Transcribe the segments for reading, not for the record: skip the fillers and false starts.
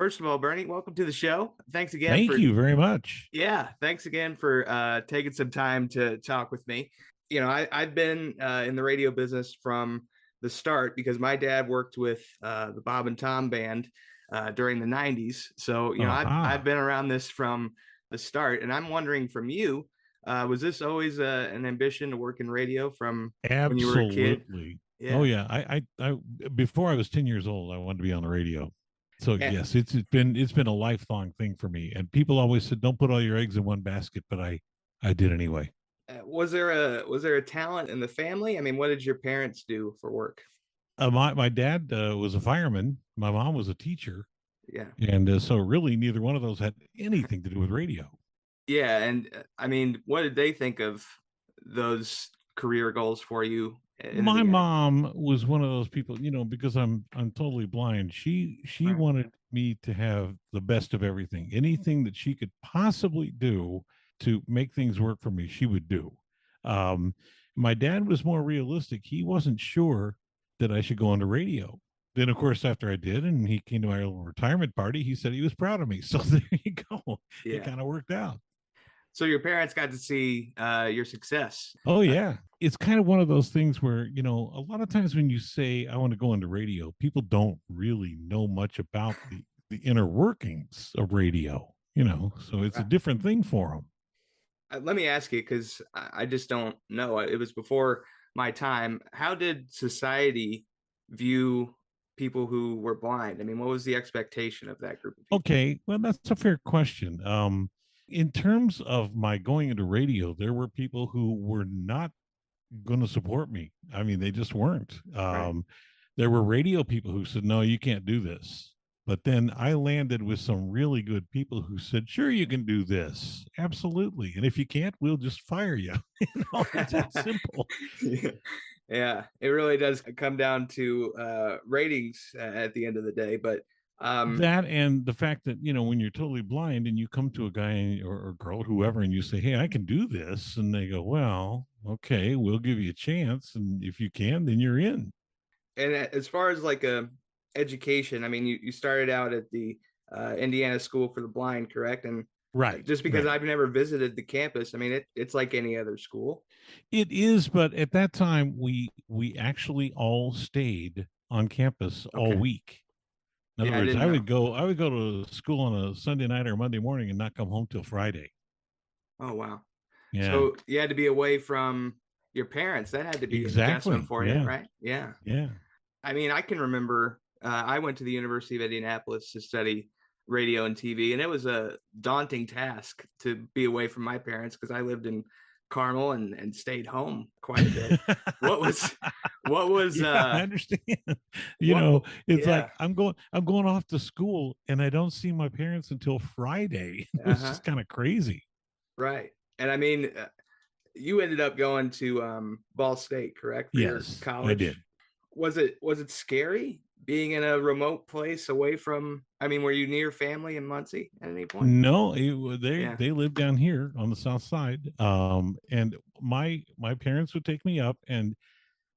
First of all, Bernie, welcome to the show. Thanks again Thank for you very much. thanks again for taking some time to talk with me. I've been in the radio business from the start because my dad worked with the Bob and Tom band during the 90s. So, I've Aha. been around this from the start. And I'm wondering from you, was this always an ambition to work in radio from when you were a kid? Absolutely. Oh Yeah. yeah. I before I was 10 years old, I wanted to be on the radio. So And, yes, it's been a lifelong thing for me. And people always said, don't put all your eggs in one basket, but I did anyway. was there a talent in the family? I mean, what did your parents do for work? My dad was a fireman. My mom was a teacher. Yeah. And so really neither one of those had anything to do with radio. Yeah, and I mean, what did they think of those career goals for you in the My beginning? mom was one of those people, because I'm totally blind. She Right. wanted me to have the best of everything. Anything that she could possibly do to make things work for me, she would do. Um, my dad was more realistic. He wasn't sure that I should go into radio. Then, of course, after I did, and he came to my little retirement party, he said he was proud of me. So there you go. It Yeah. kind of worked out. So your parents got to see your success. Oh Uh, yeah. It's kind of one of those things where, a lot of times when you say I want to go into radio, people don't really know much about the inner workings of radio. So it's a right. different thing for them. Let me ask you, because I just don't know. It was before my time. How did society view people who were blind? I mean, what was the expectation of that group of people? Okay, well that's a fair question. In terms of my going into radio, there were people who were not going to support me. I mean, they just weren't. Right. There were radio people who said, no, you can't do this. But then I landed with some really good people who said, sure, you can do this. Absolutely. And if you can't, we'll just fire you. It's that simple. Yeah. Yeah, it really does come down to ratings at the end of the day. But um, That and the fact that, when you're totally blind and you come to a guy or girl, whoever, and you say, hey, I can do this. And they go, well, okay, we'll give you a chance. And if you can, then you're in. and as far as like a education, I mean, you started out at the Indiana School for the Blind, correct? And Right. just because Right. I've never visited the campus, I mean, it's like any other school. It is, but at that time we actually all stayed on campus all Okay. week. In other Yeah, I words, didn't know. I would go to school on a Sunday night or Monday morning and not come home till Friday. Oh, wow. Yeah, So you had to be away from your parents. That had to be an adjustment exactly. for you, Yeah, right? Yeah. yeah. I mean, I can remember I went to the University of Indianapolis to study radio and TV, and it was a daunting task to be away from my parents because I lived in Carmel and stayed home quite a bit. What was what was Yeah, I understand. what It's like yeah, I'm going off to school and I don't see my parents until Friday. It's uh-huh, just kind of crazy. right. And I mean, you ended up going to Ball State, correct, for your Yes, I college? did. Was it scary being in a remote place away from, I mean, were you near family in Muncie at any point? No, they Yeah. they live down here on the south side. And my parents would take me up, and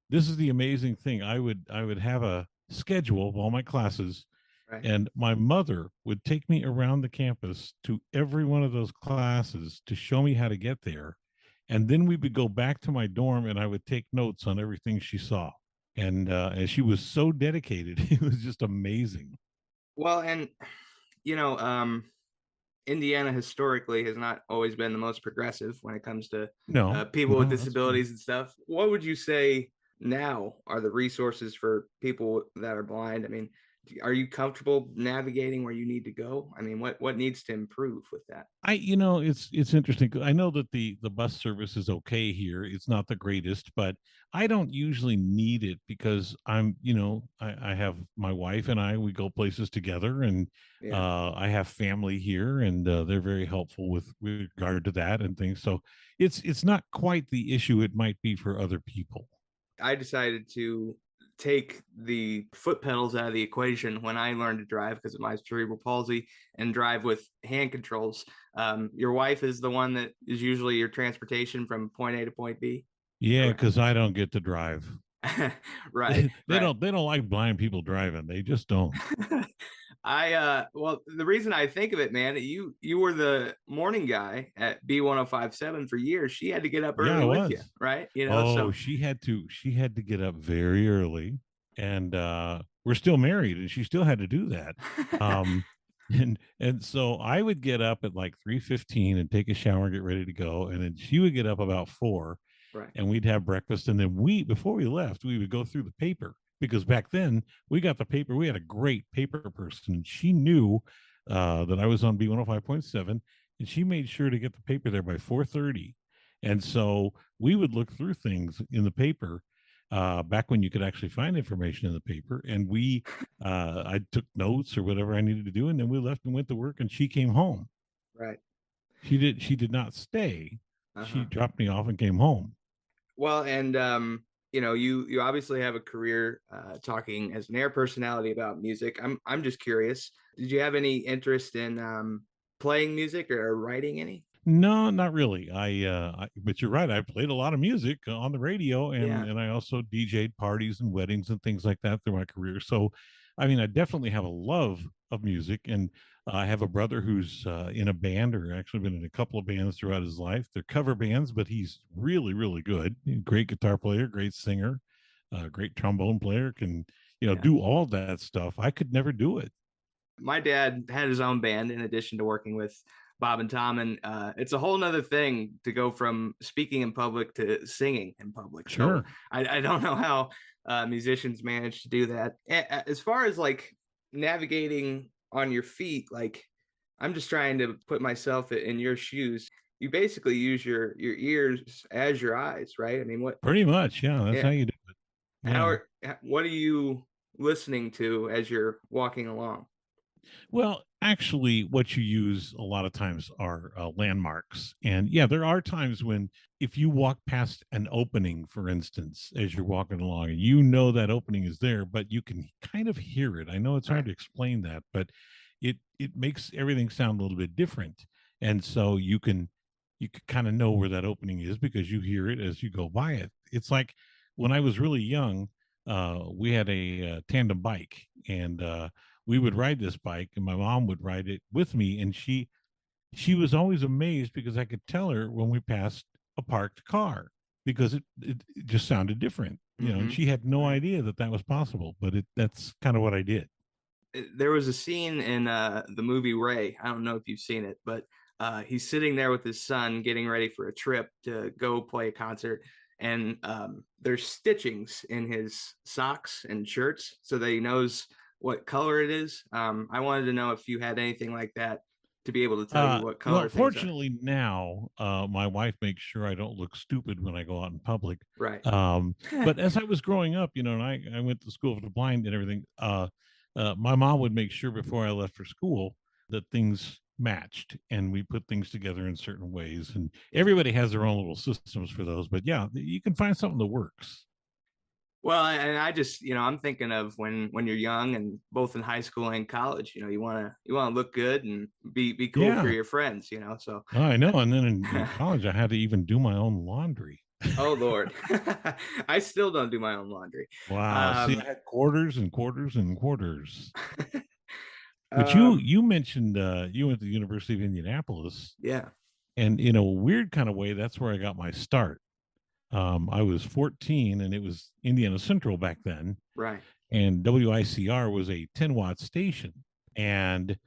this is the amazing thing. I would have a schedule of all my classes, Right. and my mother would take me around the campus to every one of those classes to show me how to get there. And then we would go back to my dorm, and I would take notes on everything she saw. And she was so dedicated; it was just amazing. Well, and you know, Indiana historically has not always been the most progressive when it comes to No, people with no, that's true. disabilities and stuff. What would you say now are the resources for people that are blind? I mean, are you comfortable navigating where you need to go? I mean, what needs to improve with that? It's interesting. I know that the bus service is okay here. It's not the greatest, but I don't usually need it because I have my wife and we go places together, and Yeah. I have family here, and they're very helpful with regard to that and things. So it's not quite the issue it might be for other people. I decided to take the foot pedals out of the equation when I learned to drive because of my cerebral palsy and drive with hand controls. Your wife is the one that is usually your transportation from point A to point B. Yeah, Correct. because I don't get to drive. Right, they right. don't they don't like blind people driving. They just don't. Well, the reason I think of it, man, you were the morning guy at B1057 for years. She had to get up Yeah, early I with you, was. right? You know, Oh, so she had to get up very early, and we're still married, and she still had to do that. Um and so I would get up at like 3:15 and take a shower and get ready to go, and then she would get up about 4, right, and we'd have breakfast, and then we before we left, we would go through the paper, because back then we got the paper. We had a great paper person, and she knew that I was on B105.7, and she made sure to get the paper there by 4:30. And so we would look through things in the paper, back when you could actually find information in the paper, and I took notes or whatever I needed to do, and then we left and went to work, and she came home. right. She did not stay. She Uh-huh. dropped me off and came home. Well, and you know, you obviously have a career talking as an air personality about music. I'm just curious. Did you have any interest in playing music or writing any? No, not really. But you're right. I played a lot of music on the radio, and Yeah, and I also DJ'd parties and weddings and things like that through my career. So, I mean, I definitely have a love of music, and I have a brother who's in a band, or actually been in a couple of bands throughout his life. They're cover bands, but he's really, really good. Great guitar player, great singer, great trombone player. Can yeah. do all that stuff. I could never do it. My dad had his own band in addition to working with Bob and Tom, and it's a whole nother thing to go from speaking in public to singing in public. So Sure. I don't know how musicians manage to do that. As far as like navigating on your feet, like I'm just trying to put myself in your shoes. You basically use your ears as your eyes, right? I mean, what? Pretty much. Yeah, that's how Yeah. you do it. How Yeah. are? What are you listening to as you're walking along? Well, actually, what you use a lot of times are landmarks. And yeah, there are times when, if you walk past an opening, for instance, as you're walking along, and you know that opening is there, but you can kind of hear it. I know it's hard Right. to explain that, but it makes everything sound a little bit different. And so you can kind of know where that opening is because you hear it as you go by it. It's like when I was really young, we had a tandem bike, and we would ride this bike, and my mom would ride it with me, and she was always amazed because I could tell her when we passed a parked car, because it just sounded different, and Mm-hmm. she had no Right. idea that that was possible, but that's kind of what I did. There was a scene in the movie Ray. I don't know if you've seen it, but he's sitting there with his son getting ready for a trip to go play a concert. And there's stitchings in his socks and shirts so that he knows what color it is. I wanted to know if you had anything like that to be able to tell you what Well, color things are. fortunately now, my wife makes sure I don't look stupid when I go out in public. Right. Um, but as I was growing up, and I went to school for the blind and everything, my mom would make sure before I left for school that things matched, and we put things together in certain ways. And Yeah. everybody has their own little systems for those. But yeah, you can find something that works. Well, and I just, I'm thinking of when you're young and both in high school and college, you want to look good and be cool for Yeah, your friends, So, I know. And then in uh, college, I had to even do my own laundry. oh Lord, I still don't do my own laundry. Wow. See, I Um, had quarters and quarters and quarters. But you um, you mentioned you went to the University of Indianapolis, yeah, and in a weird kind of way, that's where I got my start. I was 14, and it was Indiana Central back then, right, and WICR was a 10-watt station. And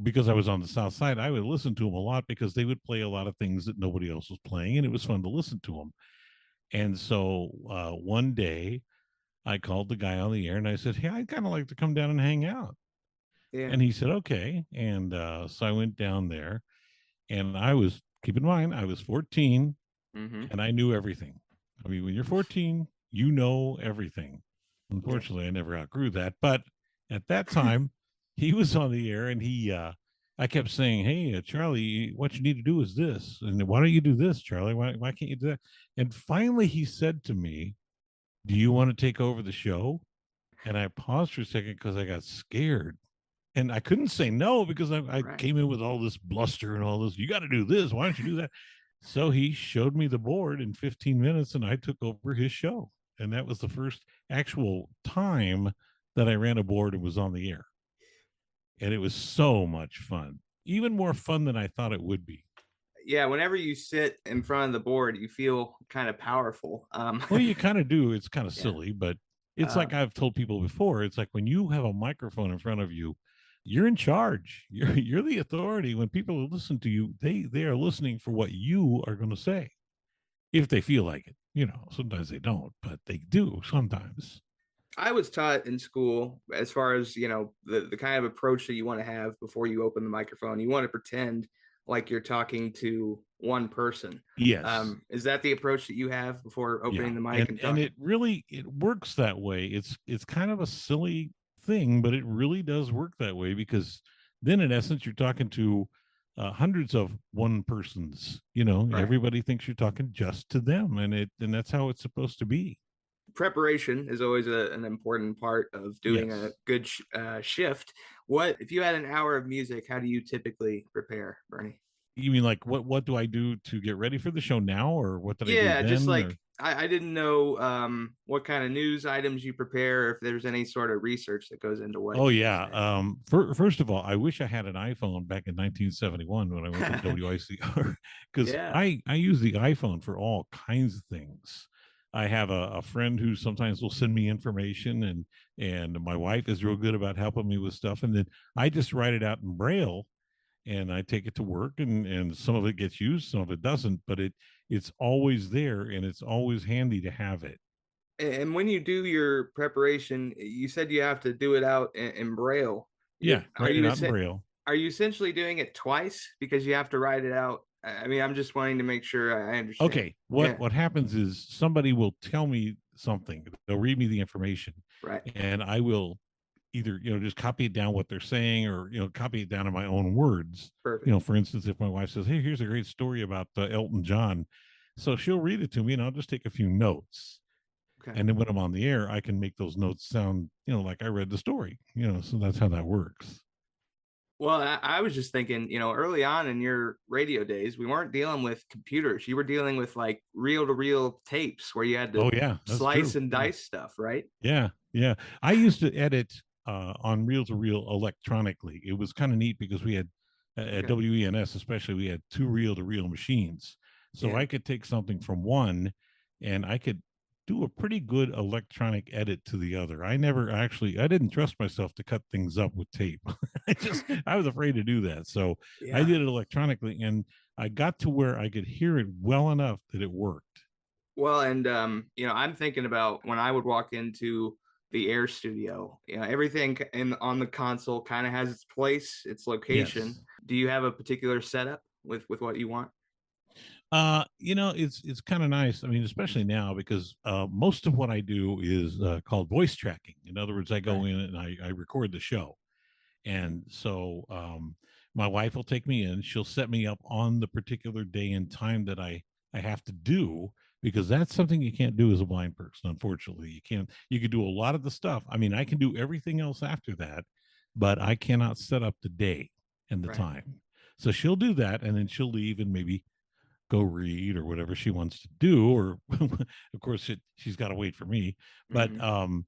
because I was on the south side, I would listen to them a lot because they would play a lot of things that nobody else was playing, and it was fun to listen to them. And so one day, I called the guy on the air and I said, "Hey, I'd kind of like to come down and hang out." yeah, And he said, "Okay." And so I went down there, and I was, keep in mind, I was 14, mm-hmm, and I knew everything. I mean, when you're 14, you know everything. yeah, Unfortunately, I never outgrew that. But at that time, he was on the air, and I kept saying, "Hey, Charlie, what you need to do is this. And why don't you do this, Charlie? Why can't you do that?" And finally, he said to me, "Do you want to take over the show?" And I paused for a second because I got scared, and I couldn't say no because I right. came in with all this bluster and all this. You got to do this. Why don't you do that? So he showed me the board in 15 minutes, and I took over his show. And that was the first actual time that I ran a board and was on the air. and it was so much fun, even more fun than I thought it would be. Yeah, whenever you sit in front of the board, you feel kind of powerful. Well, you kind of do. It's kind of Yeah. silly, but it's Uh, like I've told people before. It's like when you have a microphone in front of you, you're in charge. You're the authority. When people listen to you, they are listening for what you are going to say, if they feel like it. Sometimes they don't, but they do sometimes. I was taught in school, as far as the kind of approach that you want to have before you open the microphone. You want to pretend like you're talking to one person. Yes. Is that the approach that you have before Yeah. opening the mic and And talking? it works that way. It's kind of a silly thing, but it really does work that way, because then in essence you're talking to hundreds of one persons. Right. Everybody thinks you're talking just to them, and that's how it's supposed to be. Preparation is always an important part of doing a Yes. good shift. What if you had an hour of music? How do you typically prepare, Bernie? You mean like what do I do to get ready for the show now, or what did I do Yeah, just then, like or I didn't know what kind of news items you prepare, if there's any sort of research that goes into what oh you yeah. say. First of all, I wish I had an iPhone back in 1971 when I went to WICR, because Yeah. I use the iPhone for all kinds of things. I have a friend who sometimes will send me information, and my wife is real good about helping me with stuff, and then I just write it out in Braille and I take it to work, and some of it gets used, some of it doesn't, but it's always there and it's always handy to have it. And when you do your preparation, you said you have to do it out in Braille. Yeah, Are write it you out in Braille. are you essentially doing it twice because you have to write it out? I mean, I'm just wanting to make sure I understand. Okay, what Yeah. what happens is somebody will tell me something, they'll read me the information, Right. and I will either just copy it down what they're saying, or copy it down in my own words. Perfect. For instance, if my wife says, hey, here's a great story about Elton John, so she'll read it to me and I'll just take a few notes, Okay. and then when I'm on the air I can make those notes sound like I read the story. So that's how that works. Well, I was just thinking, early on in your radio days, we weren't dealing with computers. You were dealing with like reel to reel tapes where you had to Oh yeah, that's slice true. and Yeah. dice stuff, right? Yeah, yeah. I used to edit on reel to reel electronically. It was kind of neat because we had at Okay. WENS, especially, we had two reel to reel machines. So Yeah. I could take something from one and I could do a pretty good electronic edit to the other. I didn't trust myself to cut things up with tape. I was afraid to do that. So I Yeah. did it electronically, and I got to where I could hear it well enough that it worked. Well, and I'm thinking about when I would walk into the air studio. Everything in on the console kind of has its place, its location. Yes. Do you have a particular setup with what you want? It's kind of nice. I mean, especially now, because most of what I do is called voice tracking. In other words, I Right. go in and I record the show. And so my wife will take me in. She'll set me up on the particular day and time that I have to do, because that's something you can't do as a blind person. Unfortunately, you can do a lot of the stuff. I mean, I can do everything else after that, but I cannot set up the day and the Right. time. So she'll do that, and then she'll leave and maybe go read or whatever she wants to do, or of course she's got to wait for me, but Hmm.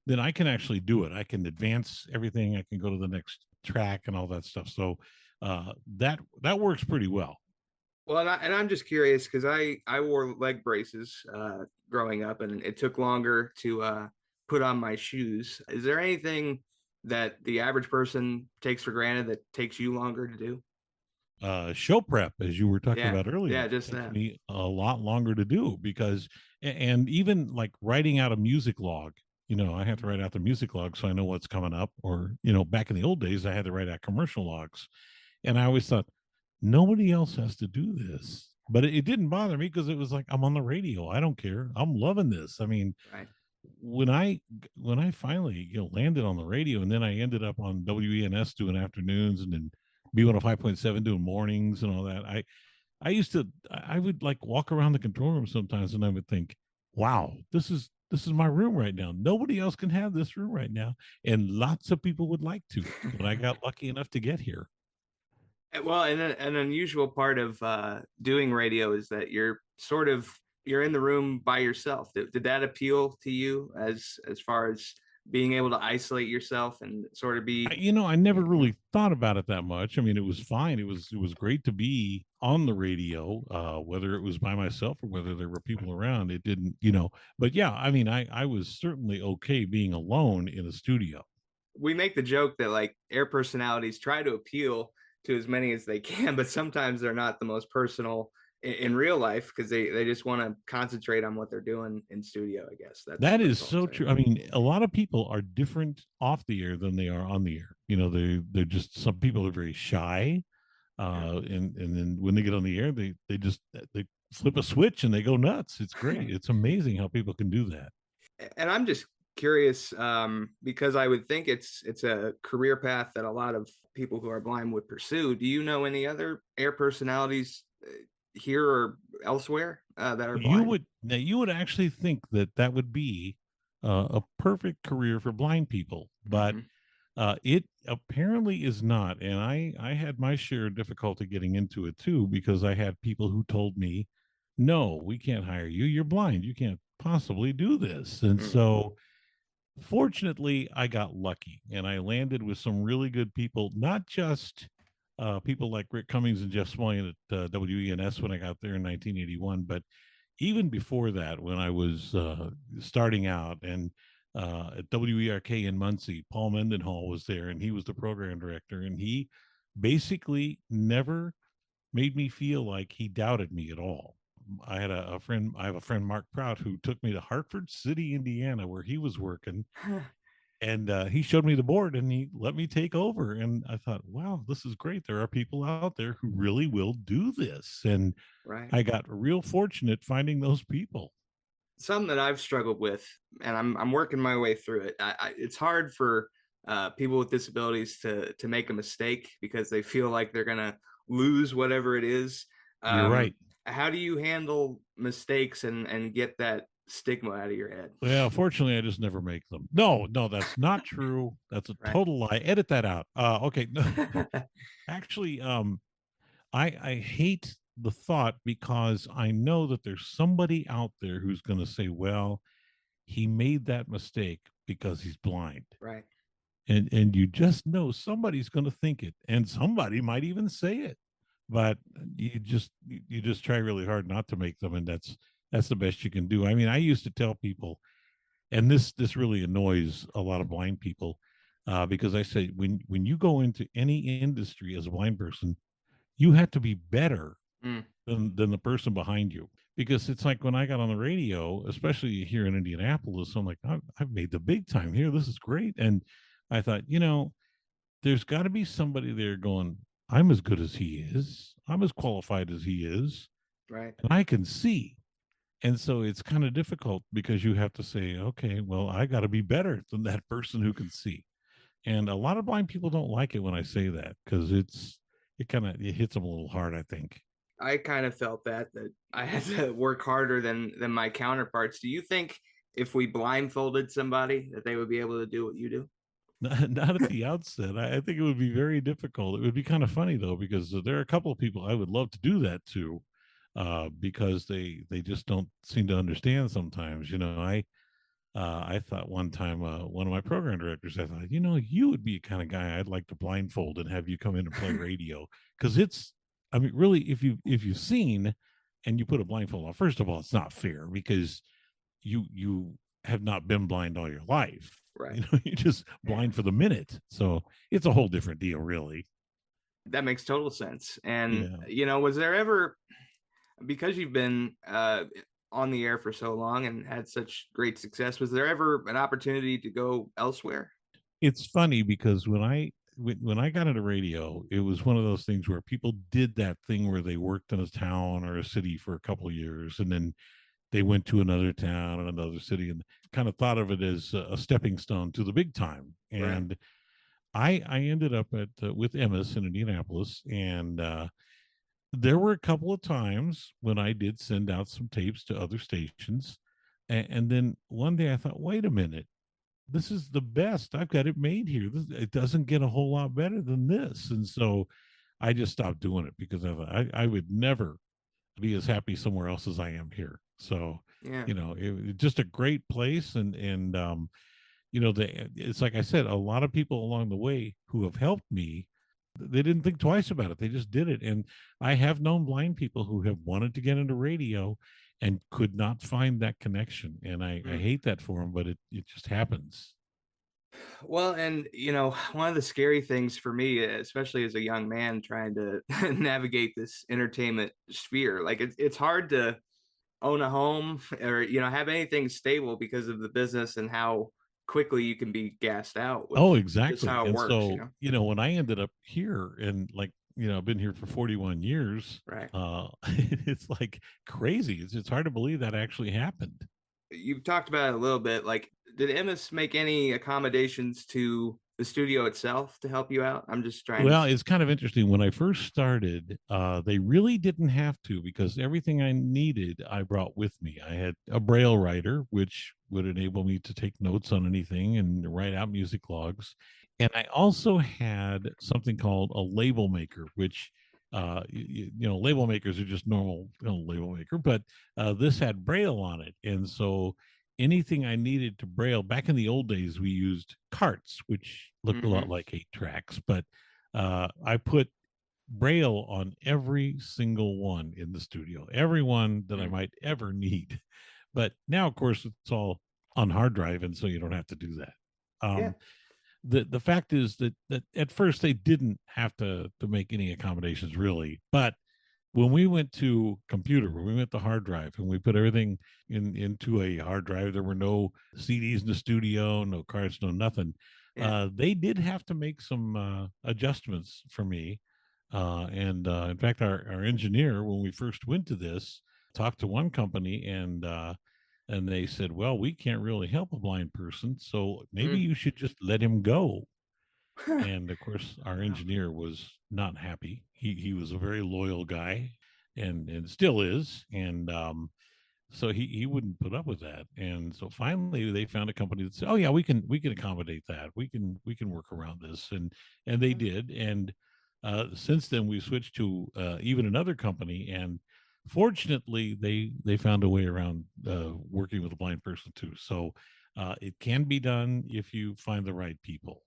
then I can actually do it. I can advance everything, I can go to the next track and all that stuff. So that works pretty well. Well, I'm just curious because I wore leg braces growing up, and it took longer to put on my shoes. Is there anything that the average person takes for granted that takes you longer to do? Show prep, as you were talking Yeah, about yeah, earlier, just takes that. me a lot longer to do, because and even like writing out a music log, I have to write out the music log so I know what's coming up. Or back in the old days I had to write out commercial logs, and I always thought nobody else has to do this, but it didn't bother me because it was like, I'm on the radio, I don't care, I'm loving this. I mean, Right. when I finally landed on the radio, and then I ended up on WENS doing afternoons, and then B105.7 doing mornings and all that, I would like walk around the control room sometimes and I would think, wow, this is my room right now, nobody else can have this room right now, and lots of people would like to, when I got lucky enough to get here. Well, and an unusual part of doing radio is that you're in the room by yourself. Did that appeal to you as far as being able to isolate yourself and sort of be, I never you know, really thought about it that much. I mean, it was fine. It was great to be on the radio, whether it was by myself or whether there were people around. It didn't, but yeah, I mean, I was certainly okay being alone in a studio. we make the joke that like air personalities try to appeal to as many as they can, but sometimes they're not the most personal in real life because they just want to concentrate on what they're doing in studio. I guess That is that's all I'm so saying. true. I mean, a lot of people are different off the air than they are on the air. They're just, some people are very shy, Yeah. and then when they get on the air, they just they flip a switch and they go nuts. It's great. It's amazing how people can do that. And I'm just curious because I would think it's a career path that a lot of people who are blind would pursue. Do you know any other air personalities here or elsewhere that are blind? You would actually think that that would be a perfect career for blind people, but Hmm. it apparently is not. And I had my share of difficulty getting into it too, because I had people who told me, no, we can't hire you, you're blind, you can't possibly do this. And Mm. so fortunately, I got lucky and I landed with some really good people, not just people like Rick Cummings and Jeff Smullian at WENS when I got there in 1981, but even before that, when I was starting out, and at WERK in Muncie, Paul Mendenhall was there and he was the program director, and he basically never made me feel like he doubted me at all. I have a friend, Mark Prout, who took me to Hartford City, Indiana, where he was working, and he showed me the board and he let me take over. And I thought, wow, this is great. There are people out there who really will do this. And Right. I got real fortunate finding those people. Something that I've struggled with, and I'm working my way through it. It's hard for people with disabilities to make a mistake because they feel like they're gonna lose whatever it is. You're Um, right. how do you handle mistakes and get that stigma out of your head? Well, fortunately, I just never make them. No, no, that's not true. That's a Right. total lie. Edit that out. Okay. No, actually, I hate the thought, because I know that there's somebody out there who's going to say, well, he made that mistake because he's blind. Right. And you just know somebody's going to think it, and somebody might even say it, but you just try really hard not to make them, and that's the best you can do. I mean, I used to tell people, and this really annoys a lot of blind people, because I say, when you go into any industry as a blind person, you have to be better Mm. than the person behind you, because it's like when I got on the radio, especially here in Indianapolis, I'm like, I've made the big time here, this is great. And I thought, there's got to be somebody there going, I'm as good as he is, I'm as qualified as he is, Right. and I can see. And so it's kind of difficult, because you have to say, okay, well, I got to be better than that person who can see. And a lot of blind people don't like it when I say that, because it hits them a little hard, I think. I kind of felt that I had to work harder than my counterparts. Do you think if we blindfolded somebody that they would be able to do what you do? Not at the outset. I think it would be very difficult. It would be kind of funny though, because there are a couple of people I would love to do that to, because they just don't seem to understand sometimes. I thought one time, one of my program directors, I thought, you would be a kind of guy I'd like to blindfold and have you come in and play radio, because I mean, really, if you've seen and you put a blindfold on, first of all, it's not fair, because you have not been blind all your life. Right. You're just Yeah. blind for the minute, so it's a whole different deal, really. That makes total sense. And Yeah. was there ever, because you've been on the air for so long and had such great success, was there ever an opportunity to go elsewhere? It's funny, because when I got into radio, it was one of those things where people did that thing where they worked in a town or a city for a couple of years, and then they went to another town and another city, and kind of thought of it as a stepping stone to the big time. Right. And I ended up at with Emmis in Indianapolis, and there were a couple of times when I did send out some tapes to other stations, and then one day I thought, wait a minute, this is the best. I've got it made here. It doesn't get a whole lot better than this. And so I just stopped doing it, because I would never be as happy somewhere else as I am here. So, Yeah. just a great place. And it's like I said, a lot of people along the way who have helped me, they didn't think twice about it. They just did it. And I have known blind people who have wanted to get into radio and could not find that connection. And I Mm. hate that for them, but it just happens. Well, and one of the scary things for me, especially as a young man trying to navigate this entertainment sphere, like it's hard to own a home or have anything stable because of the business and how quickly you can be gassed out with Oh, just exactly. how it And works, so, when I ended up here and like, I've been here for 41 years, right? it's like crazy. It's hard to believe that actually happened. You've talked about it a little bit. Like, did Emmis make any accommodations to the studio itself to help you out? I'm just trying to Well, it's kind of interesting. When I first started, they really didn't have to because everything I needed, I brought with me. I had a Braille writer, which would enable me to take notes on anything and write out music logs. And I also had something called a label maker, which, label makers are just normal, label maker, but this had Braille on it. And so anything I needed to Braille, back in the old days, we used carts, which looked a lot Mhm. like 8 tracks, but I put Braille on every single one in the studio, every one that I Mm. might ever need. But now, of course, it's all on hard drive, and so you don't have to do that. Yeah. Um, the fact is that at first they didn't have to make any accommodations really, but when we went to computer, when we went to hard drive and we put everything into a hard drive, there were no CDs in the studio, no cards, no nothing. Yeah. They did have to make some adjustments for me. And in fact, our engineer, when we first went to this, talked to one company and they said, well, we can't really help a blind person, so maybe Mm. you should just let him go. Wow. And of course, our engineer was not happy. He was a very loyal guy, and still is. And so he wouldn't put up with that. And so finally, they found a company that said, "Oh yeah, we can accommodate that. We can work around this." And they did. And since then, we switched to even another company. And fortunately, they found a way around working with a blind person too. So it can be done if you find the right people.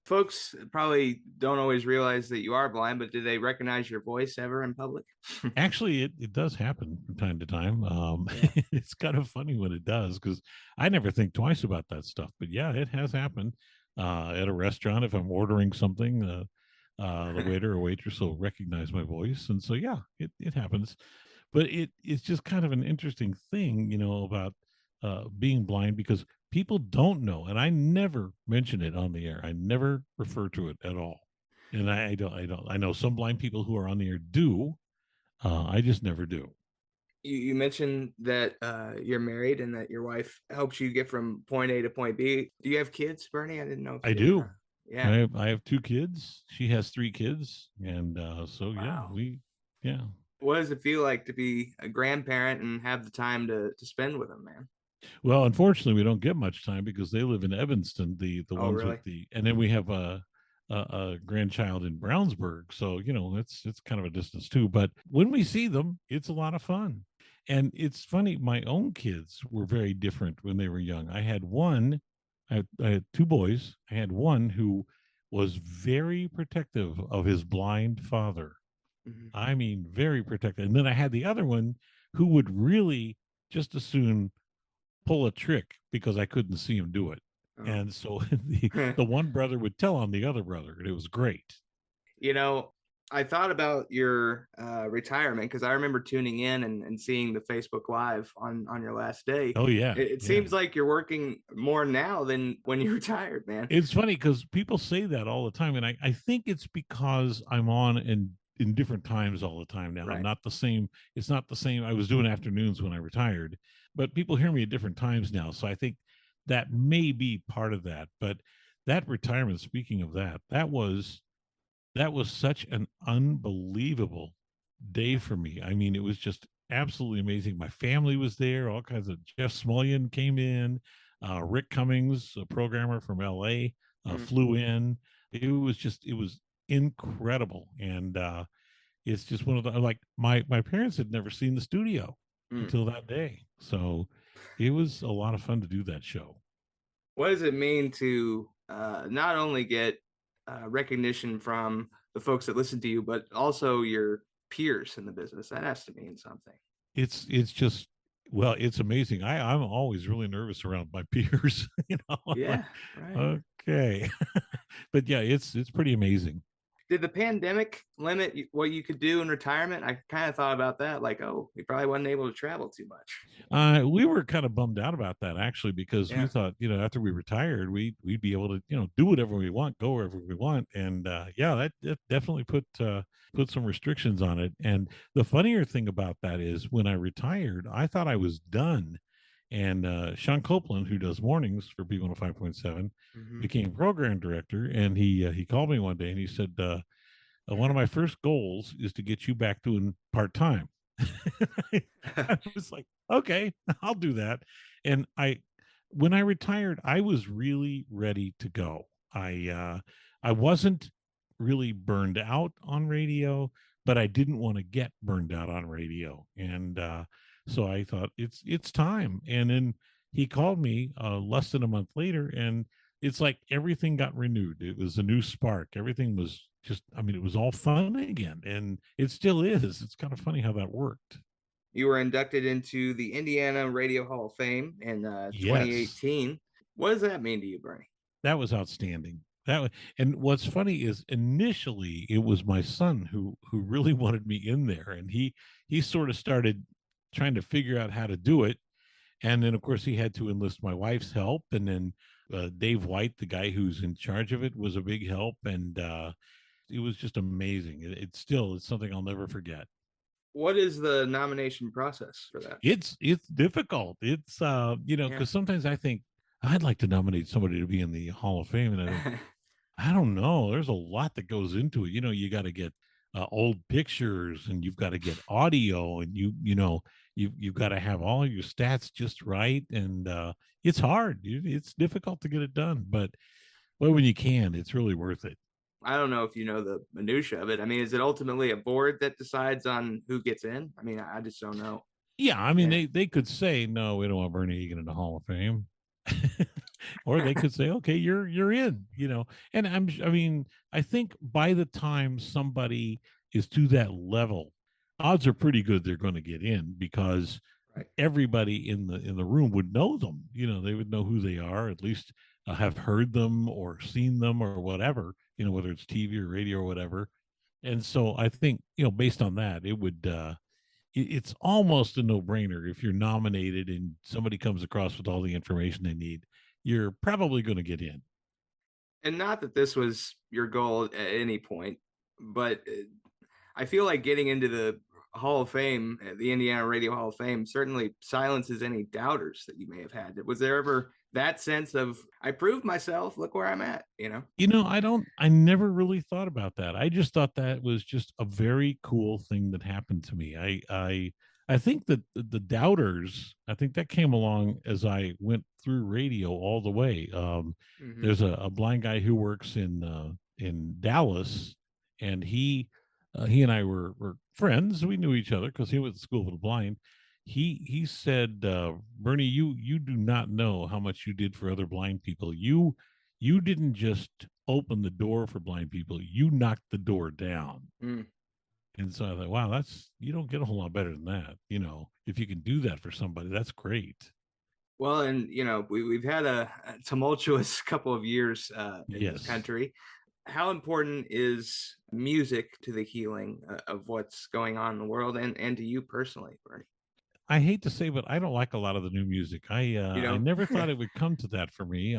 Folks probably don't always realize that you are blind, but do they recognize your voice ever in public? Actually, it does happen from time to time. Yeah. It's kind of funny when it does because I never think twice about that stuff. But yeah, it has happened at a restaurant. If I'm ordering something, the waiter or waitress will recognize my voice, and so yeah, it happens. But it's just kind of an interesting thing, about being blind because people don't know, and I never mention it on the air. I never refer to it at all, and I don't. I know some blind people who are on the air do, I just never do. You mentioned that you're married and that your wife helps you get from point A to point B. Do you have kids, Bernie? I didn't know if I you did or do. not. Yeah. I have 2 kids. She has 3 kids, and, so, yeah, Wow. yeah. What does it feel like to be a grandparent and have the time to spend with them, man? Well, unfortunately, we don't get much time because they live in Evanston, the Oh, ones really? with the and then we have a grandchild in Brownsburg, so, it's kind of a distance too, but when we see them, it's a lot of fun. And it's funny, my own kids were very different when they were young. I had 2 boys. I had one who was very protective of his blind father. Mhm. I mean, very protective. And then I had the other one who would really just as soon pull a trick because I couldn't see him do it. Oh. And so the one brother would tell on the other brother, and it was great. You know, I thought about your retirement because I remember tuning in and seeing the Facebook Live on your last day. Oh yeah, It yeah. seems like you're working more now than when you retired, man. It's funny because people say that all the time, and I think it's because I'm on in different times all the time now. I'm Right. not the same. It's not the same. I was doing afternoons when I retired, but people hear me at different times now. So I think that may be part of that. But that retirement, speaking of that, that was such an unbelievable day Yeah. for me. I mean, it was just absolutely amazing. My family was there. All kinds of Jeff Smulyan came in. Rick Cummings, a programmer from LA, Mm, flew in. It was incredible. And it's just one of the, like, my parents had never seen the studio mm. until that day. So it was a lot of fun to do that show. What does it mean to not only get recognition from the folks that listen to you, but also your peers in the business? That has to mean something. It's just, well, it's amazing. I'm always really nervous around my peers. I'm like, Yeah, right. okay. But yeah, it's pretty amazing. Did the pandemic limit what you could do in retirement? I kind of thought about that, like, oh, you probably wasn't able to travel too much. We were kind of bummed out about that actually, because we Yeah. thought, after we retired, we'd be able to, do whatever we want, go wherever we want, and yeah, that definitely put some restrictions on it. And the funnier thing about that is, when I retired, I thought I was done, and Sean Copeland, who does mornings for B105.7, Hmm. became program director, and he called me one day and he said, one of my first goals is to get you back doing part time. I was like, okay, I'll do that. And when I retired, I was really ready to go. I wasn't really burned out on radio, but I didn't want to get burned out on radio. And so I thought it's time. And then he called me less than a month later, and it's like everything got renewed. It was a new spark. Everything was just, I mean, it was all fun again, and it still is. It's kind of funny how that worked. You were inducted into the Indiana Radio Hall of Fame in Yes, 2018. What does that mean to you, Bernie? that was outstanding. That was, and what's funny is, initially it was my son who really wanted me in there, and he sort of started trying to figure out how to do it, and then of course he had to enlist my wife's help, and then Dave White, the guy who's in charge of it, was a big help, and it was just amazing. It's something I'll never forget. What is the nomination process for that? It's difficult. It's Yeah. because sometimes I think I'd like to nominate somebody to be in the Hall of Fame, and I don't know. There's a lot that goes into it. You got to get old pictures, and you've got to get audio, and you've got to have all your stats just right, and it's hard. It's difficult to get it done, but when you can, it's really worth it. I don't know if you know the minutia of it. I mean, is it ultimately a board that decides on who gets in? I mean, I just don't know. Yeah, I mean, Yeah. they could say no, we don't want Bernie Eagan in the Hall of Fame. Or they could say, okay, you're in, and I mean, I think by the time somebody is to that level, odds are pretty good they're going to get in, because Right. everybody in the room would know them. They would know who they are, at least have heard them or seen them or whatever, whether it's TV or radio or whatever. And so I think, based on that, it's almost a no-brainer. If you're nominated and somebody comes across with all the information they need, you're probably going to get in. And not that this was your goal at any point, but I feel like getting into the Hall of Fame, the Indiana Radio Hall of Fame, certainly silences any doubters that you may have had. Was there ever that sense of, I proved myself, look where I'm at, you know? I never really thought about that. I just thought that was just a very cool thing that happened to me. I think that the doubters, I think that came along as I went through radio all the way. Hmm. There's a blind guy who works in Dallas, and he and I were friends. We knew each other because he went to school for the blind. He said, Bernie, you do not know how much you did for other blind people. You didn't just open the door for blind people, you knocked the door down. Mm. And so I thought, wow, you don't get a whole lot better than that. If you can do that for somebody, that's great. Well, and we've had a tumultuous couple of years in this Yes. country. How important is music to the healing of what's going on in the world, and to you personally, Bernie? I hate to say, but I don't like a lot of the new music. You I know, never thought it would come to that for me.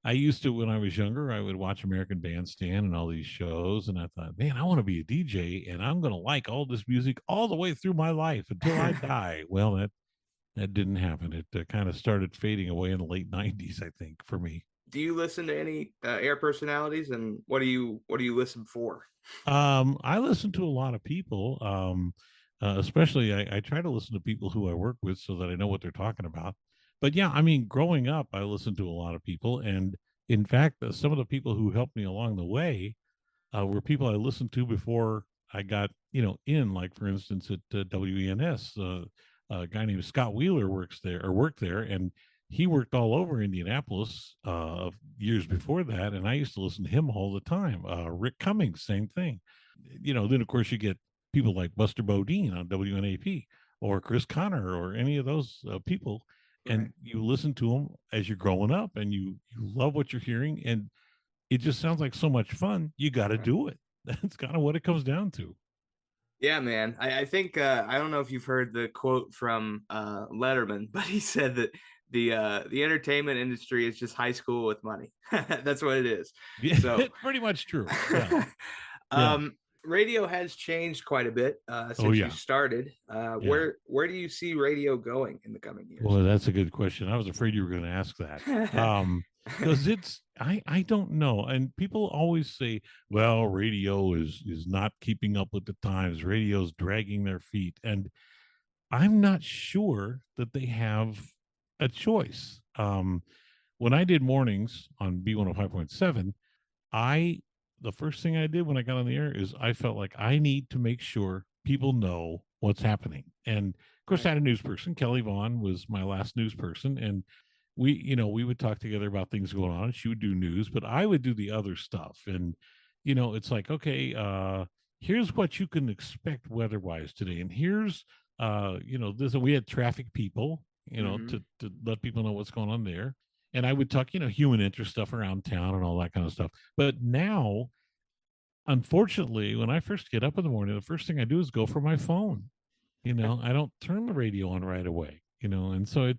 I used to, when I was younger, I would watch American Bandstand and all these shows, and I thought, man, I want to be a DJ, and I'm going to like all this music all the way through my life until I die. Well, that didn't happen. It kind of started fading away in the late '90s, I think, for me. do you listen to any air personalities, and what do you listen for? I listen to a lot of people. Especially I try to listen to people who I work with so that I know what they're talking about. But yeah, I mean, growing up, I listened to a lot of people, and in fact, some of the people who helped me along the way were people I listened to before I got, in. Like for instance, at WENS, a guy named Scott Wheeler works there or worked there, and he worked all over Indianapolis years before that, and I used to listen to him all the time. Rick Cummings, same thing. Then of course you get people like Buster Bodine on WNAP or Chris Connor or any of those people, Right. and you listen to them as you're growing up, and you love what you're hearing, and it just sounds like so much fun. You got to Right. do it. That's kind of what it comes down to. Yeah, man. I think I don't know if you've heard the quote from Letterman, but he said that the entertainment industry is just high school with money. That's what it is. Yeah, So it's pretty much true. Yeah, yeah. um radio has changed quite a bit Oh since you yeah, started. yeah. Where do you see radio going in the coming years? Well, that's a good question. I was afraid you were going to ask that. Because I don't know. And people always say, well, radio is not keeping up with the times. Radio's dragging their feet. And I'm not sure that they have a choice. When I did mornings on B105.7, I the first thing I did when I got on the air is I felt like I need to make sure people know what's happening. And of course, I Right. had a news person. Kelly Vaughn was my last news person, and we would talk together about things going on. She would do news, but I would do the other stuff. And it's like, okay, here's what you can expect weather-wise today, and here's this. We had traffic people, Hmm. to let people know what's going on there. And I would talk, human interest stuff around town and all that kind of stuff. But now, unfortunately, when I first get up in the morning, the first thing I do is go for my phone. I don't turn the radio on right away. And so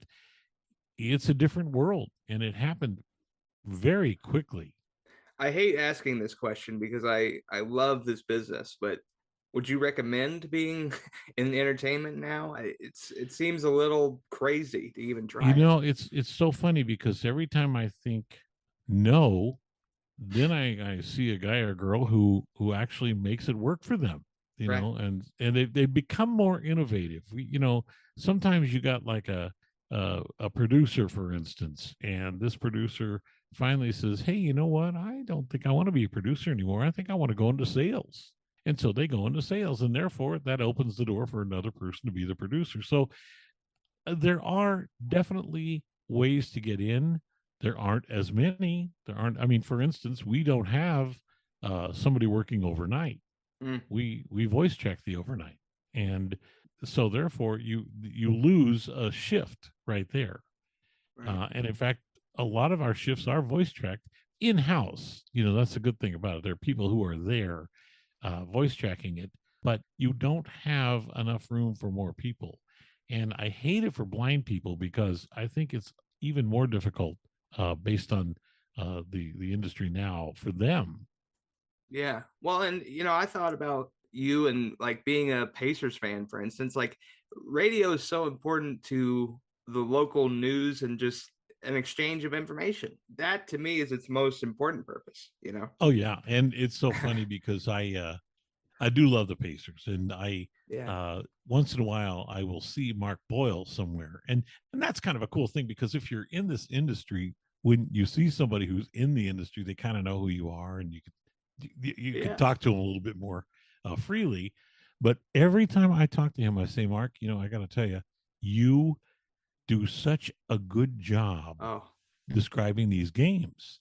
it's a different world, and it happened very quickly. I hate asking this question because I love this business, but would you recommend being in entertainment now? It seems a little crazy to even try it. It's so funny because every time I think no, then I see a guy or girl who actually makes it work for them, Right. and they become more innovative. Sometimes you got like a producer, for instance, and this producer finally says, "Hey, you know what? I don't think I want to be a producer anymore. I think I want to go into sales." And so they go into sales, and therefore that opens the door for another person to be the producer. So there are definitely ways to get in. There aren't as many. There aren't. I mean, for instance, we don't have somebody working overnight. Mm, We voice check the overnight, and so therefore you lose a shift right there. right. And in fact, a lot of our shifts are voice tracked in house. That's a good thing about it. There are people who are there voice tracking it, but you don't have enough room for more people. And I hate it for blind people because I think it's even more difficult based on the industry now for them. Yeah. Well, and I thought about you and like being a Pacers fan, for instance. Like radio is so important to the local news and just an exchange of information. That to me is its most important purpose. Oh yeah, and it's so funny because I do love the Pacers, and I Yeah. once in a while I will see Mark Boyle somewhere, and that's kind of a cool thing because if you're in this industry, when you see somebody who's in the industry, they kind of know who you are, and you could Yeah. talk to them a little bit more freely. But every time I talk to him, I say, Mark, I got to tell you, you do such a good job Oh. describing these games.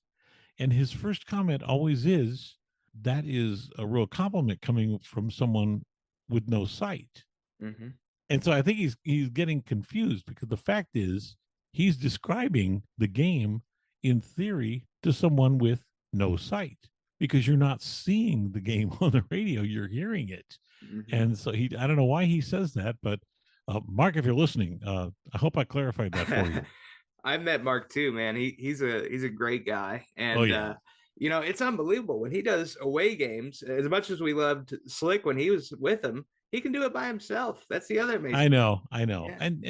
And his first comment always is, that is a real compliment coming from someone with no sight. Hmm. And so I think he's getting confused because the fact is he's describing the game in theory to someone with no sight because you're not seeing the game on the radio, you're hearing it. Hmm. And so I don't know why he says that, but Mark, if you're listening, I hope I clarified that for you. I've met Mark too, man. He's a great guy, Oh and yeah, it's unbelievable when he does away games. As much as we loved Slick when he was with him, he can do it by himself. That's the other I amazing thing. know, I know, Yeah, and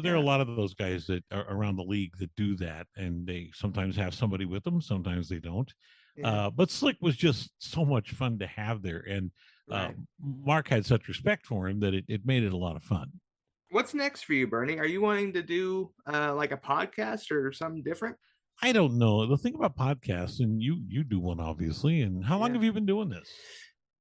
there are a yeah, lot of those guys that are around the league that do that, and they sometimes have somebody with them, sometimes they don't. yeah. But Slick was just so much fun to have there, and Right. Mark had such respect for him that it made it a lot of fun. What's next for you, Bernie? Are you wanting to do like a podcast or something different? I don't know the thing about podcasts, and you do one obviously. And how long Yeah. have you been doing this?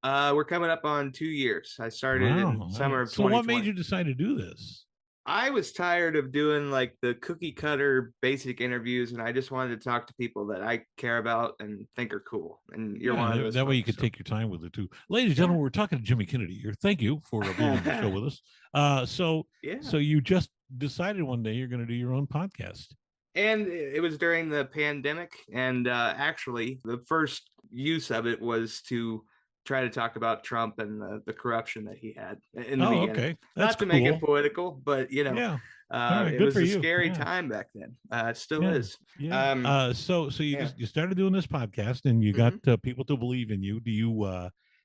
We're coming up on 2 years. I started in Wow. summer of So what made 2020. you decide to do this? I was tired of doing like the cookie cutter basic interviews, and I just wanted to talk to people that I care about and think are cool. And you're Yeah, one of that, those that way you folks. could So take your time with it too. Ladies and yeah. gentlemen, we're talking to Jimmy Kennedy here. Thank you for being on the show with us. So Yeah. so you just decided one day you're going to do your own podcast. And it was during the pandemic. And actually, the first use of it was to try to talk about Trump and the corruption that he had in the Oh, beginning. okay. That's Not to make it cool. political, but Yeah. All right, it good for was a you. scary Yeah. time back then. It still Yeah. is. Yeah. Um, So you yeah. just you started doing this podcast and you got Mhm. people to believe in you. Do you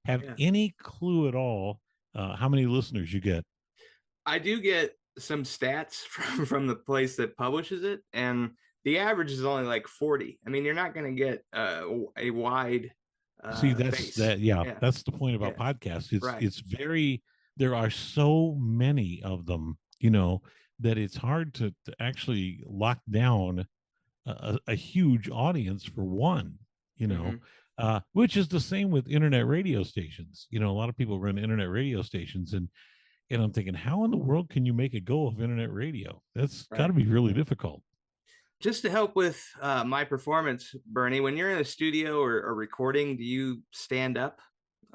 have Yeah. any clue at all how many listeners you get? I do get some stats from the place that publishes it, and the average is only like 40. I mean, you're not going to get a wide See, that's base. that. Yeah, Yeah, that's the point about yeah, podcasts. It's right, it's very there are so many of them, that it's hard to actually lock down a huge audience for one. hmm Which is the same with internet radio stations. A lot of people run internet radio stations, and I'm thinking, how in the world can you make a go of internet radio? That's got to right. be really difficult. Just to help with my performance, Bernie, when you're in a studio or recording, do you stand up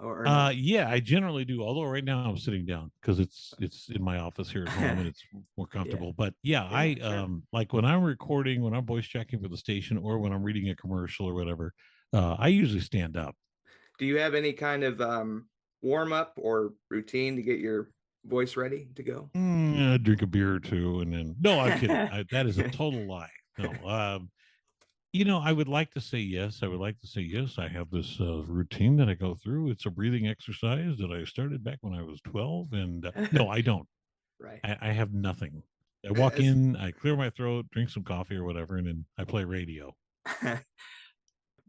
or no? Yeah, I generally do. Although right now I'm sitting down because it's in my office here at home and it's more Yeah, comfortable. But yeah, yeah, I sure. like when I'm recording, when I'm voice checking for the station, or when I'm reading a commercial or whatever. I usually stand up. Do you have any kind of warm up or routine to get your voice ready to go? Drink a beer or two, and then no, I'm kidding. That is a total lie. No, I would like to say yes. I would like to say yes. I have this routine that I go through. It's a breathing exercise that I started back when I was 12. And no, I don't. Right. I have nothing. I walk As in, I clear my throat, drink some coffee or whatever, and then I play radio.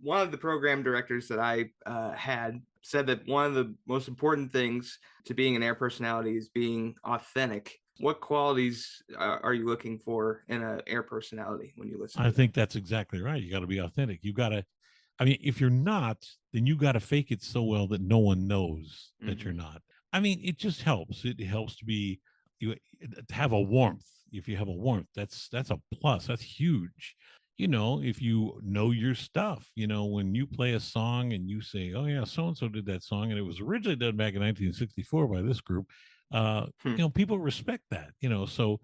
one of the program directors that I had said that one of the most important things to being an air personality is being authentic. What qualities are you looking for in an air personality when you listen I to them? think that's exactly right. You got to be authentic. You got to, I mean, if you're not, then you got to fake it so well that no one knows that Hmm you're not. I mean, it just helps. It helps to be you to have a warmth. If you have a warmth, that's a plus. That's huge. If you know your stuff, when you play a song and you say, "Oh yeah, so and so did that song," and it was originally done back in 1964 by this group, uh, Hmm. people respect that. So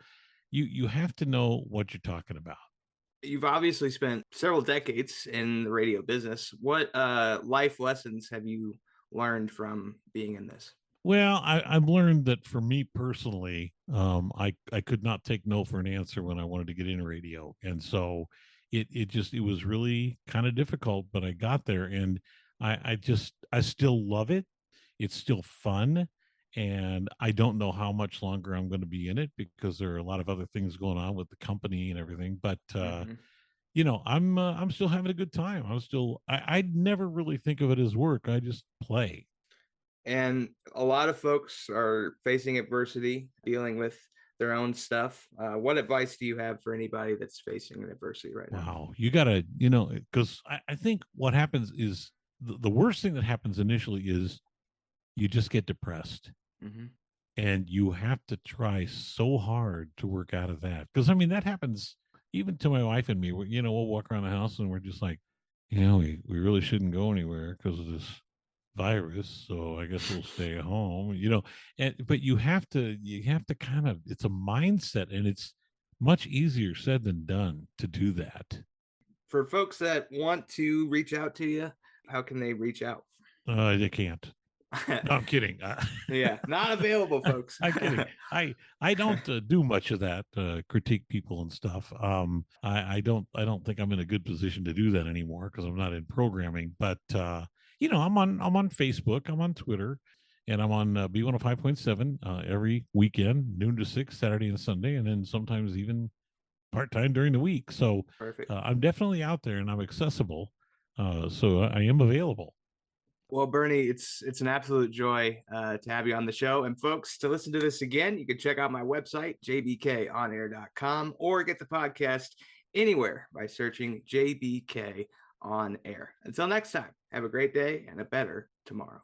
you have to know what you're talking about. You've obviously spent several decades in the radio business. What life lessons have you learned from being in this? Well, I've learned that for me personally, I could not take no for an answer when I wanted to get in radio, and so it was really kind of difficult, but I got there, and I still love it. It's still fun, and I don't know how much longer I'm going to be in it because there are a lot of other things going on with the company and everything. But Hmm I'm still having a good time. I'd never really think of it as work. I just play. And a lot of folks are facing adversity, dealing with their own stuff. What advice do you have for anybody that's facing an adversity right now? Wow, you gotta, because I think what happens is the worst thing that happens initially is you just get depressed, Hmm and you have to try so hard to work out of that. Because I mean, that happens even to my wife and me. We'll walk around the house and we're just like, we really shouldn't go anywhere because of this virus. So I guess we'll stay at home. But you have to kind of, it's a mindset, and it's much easier said than done to do that. For folks that want to reach out to you, how can they reach out? They can't. No, I'm kidding. Yeah, not available, folks. I'm kidding. I don't do much of that, critique people and stuff. I don't think I'm in a good position to do that anymore because I'm not in programming. But I'm on Facebook, I'm on Twitter, and I'm on B105.7 every weekend, noon to 6, Saturday and Sunday, and then sometimes even part time during the week. So Perfect. I'm definitely out there and I'm accessible. So I am available. Well, Bernie, it's an absolute joy to have you on the show. And folks, to listen to this again, you can check out my website, jbkonair.com, or get the podcast anywhere by searching JBK on air. Until next time, have a great day and a better tomorrow.